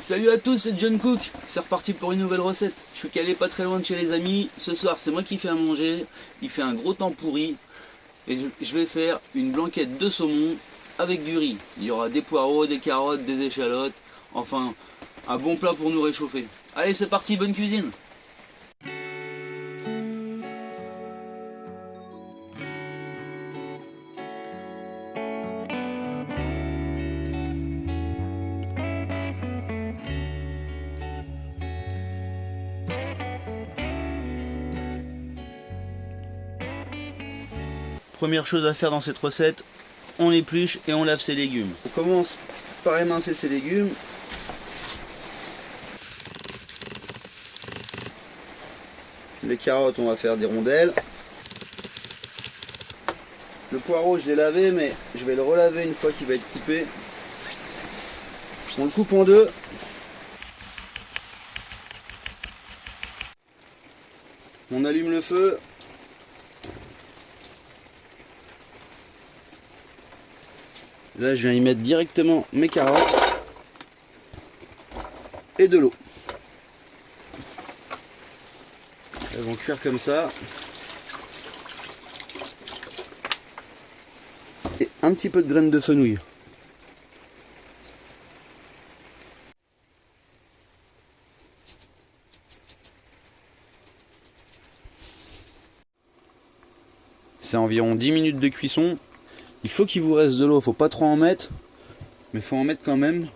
Salut à tous, c'est John Cook, c'est reparti pour une nouvelle recette. Je suis calé pas très loin de chez les amis. Ce soir c'est moi qui fais à manger, il fait un gros temps pourri. Et je vais faire une blanquette de saumon avec du riz. Il y aura des poireaux, des carottes, des échalotes. Enfin, un bon plat pour nous réchauffer. Allez c'est parti, bonne cuisine. Première chose à faire dans cette recette, on épluche et on lave ses légumes. On commence par émincer ses légumes. Les carottes, on va faire des rondelles. Le poireau, je l'ai lavé, mais je vais le relaver une fois qu'il va être coupé. On le coupe en deux. On allume le feu. Là, je viens y mettre directement mes carottes et de l'eau. Elles vont cuire comme ça. Et un petit peu de graines de fenouil. C'est environ 10 minutes de cuisson. Il faut qu'il vous reste de l'eau, faut pas trop en mettre, mais faut en mettre quand même,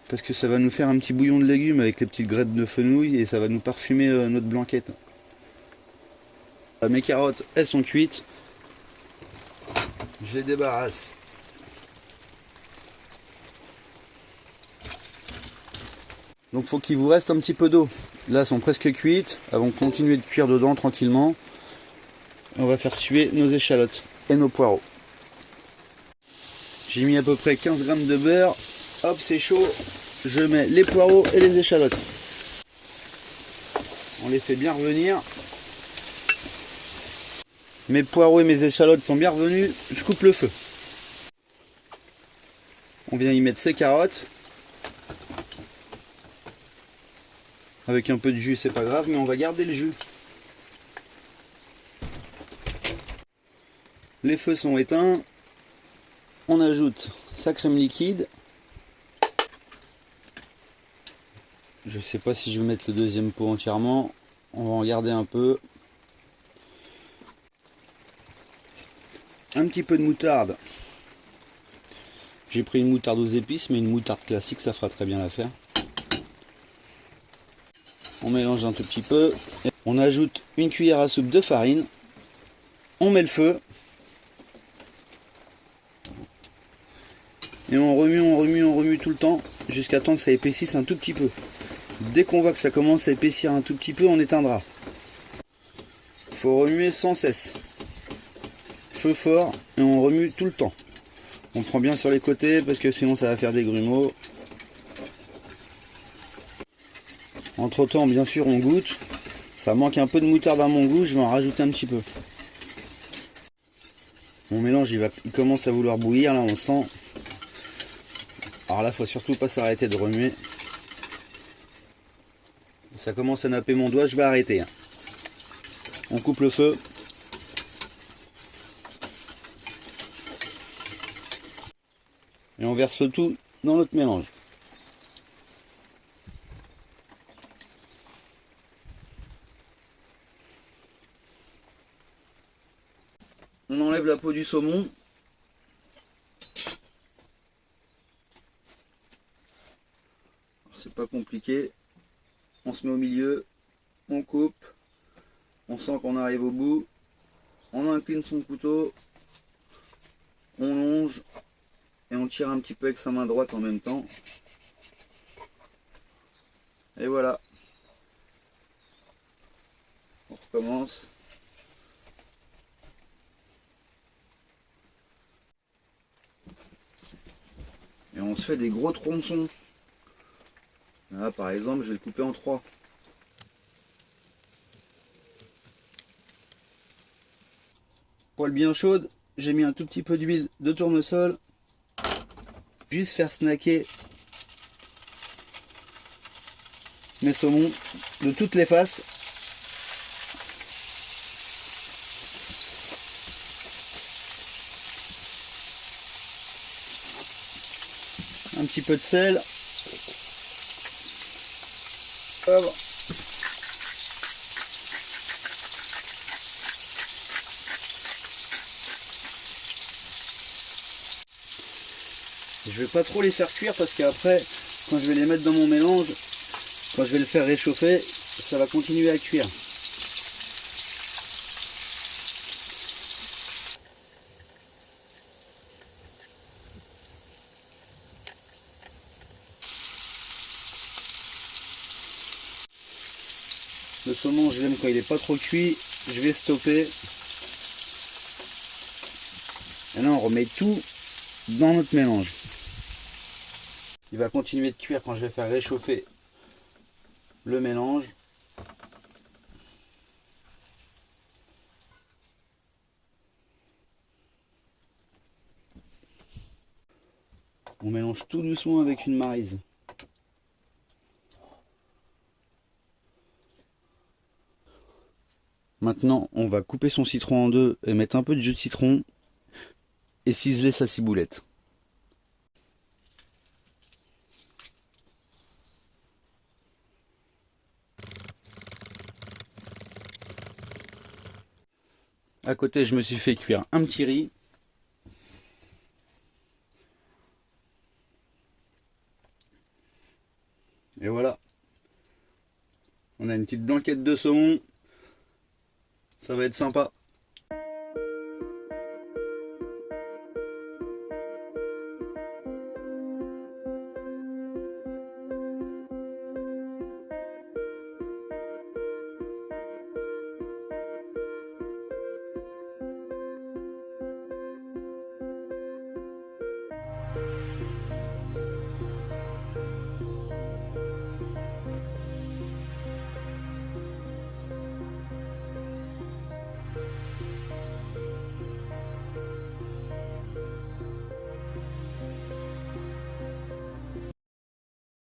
parce que ça va nous faire un petit bouillon de légumes avec les petites graines de fenouil et ça va nous parfumer notre blanquette. Mes carottes, elles sont cuites. Je les débarrasse. Donc faut qu'il vous reste un petit peu d'eau. Là, elles sont presque cuites. Elles vont continuer de cuire dedans tranquillement. On va faire suer nos échalotes et nos poireaux. J'ai mis à peu près 15 g de beurre. Hop, c'est chaud. Je mets les poireaux et les échalotes. On les fait bien revenir. Mes poireaux et mes échalotes sont bien revenus. Je coupe le feu. On vient y mettre ses carottes. Avec un peu de jus, c'est pas grave, mais on va garder le jus. Les feux sont éteints. On ajoute sa crème liquide. Je sais pas si je vais mettre le deuxième pot entièrement. On va en garder un peu. Un petit peu de moutarde. J'ai pris une moutarde aux épices, mais une moutarde classique, ça fera très bien l'affaire. On mélange un tout petit peu. On ajoute une cuillère à soupe de farine. On met le feu. Et on remue tout le temps jusqu'à temps que ça épaississe un tout petit peu. Dès qu'on voit que ça commence à épaissir un tout petit peu, on éteindra. Il faut remuer sans cesse. Feu fort et on remue tout le temps. On prend bien sur les côtés parce que sinon ça va faire des grumeaux. Entre temps, bien sûr, on goûte. Ça manque un peu de moutarde à mon goût, je vais en rajouter un petit peu. Mon mélange il commence à vouloir bouillir, là on sent. Alors là, faut surtout pas s'arrêter de remuer. Ça commence à napper mon doigt, je vais arrêter. On coupe le feu. Et on verse le tout dans notre mélange. On enlève la peau du saumon. C'est pas compliqué. On se met au milieu, on coupe, on sent qu'on arrive au bout, on incline son couteau, on longe et on tire un petit peu avec sa main droite en même temps. Et voilà. On recommence. Et on se fait des gros tronçons. Là, par exemple, je vais le couper en 3. Poêle bien chaude, j'ai mis un tout petit peu d'huile de tournesol. Juste faire snacker mes saumons de toutes les faces. Un petit peu de sel. Hop. Je vais pas trop les faire cuire parce qu'après, quand je vais les mettre dans mon mélange, quand je vais le faire réchauffer, ça va continuer à cuire. Le saumon, je l'aime quand il n'est pas trop cuit. Je vais stopper. Et là, on remet tout dans notre mélange. Il va continuer de cuire quand je vais faire réchauffer le mélange. On mélange tout doucement avec une maryse. Maintenant, on va couper son citron en deux et mettre un peu de jus de citron et ciseler sa ciboulette. À côté, je me suis fait cuire un petit riz. Et voilà. On a une petite blanquette de saumon. Ça va être sympa.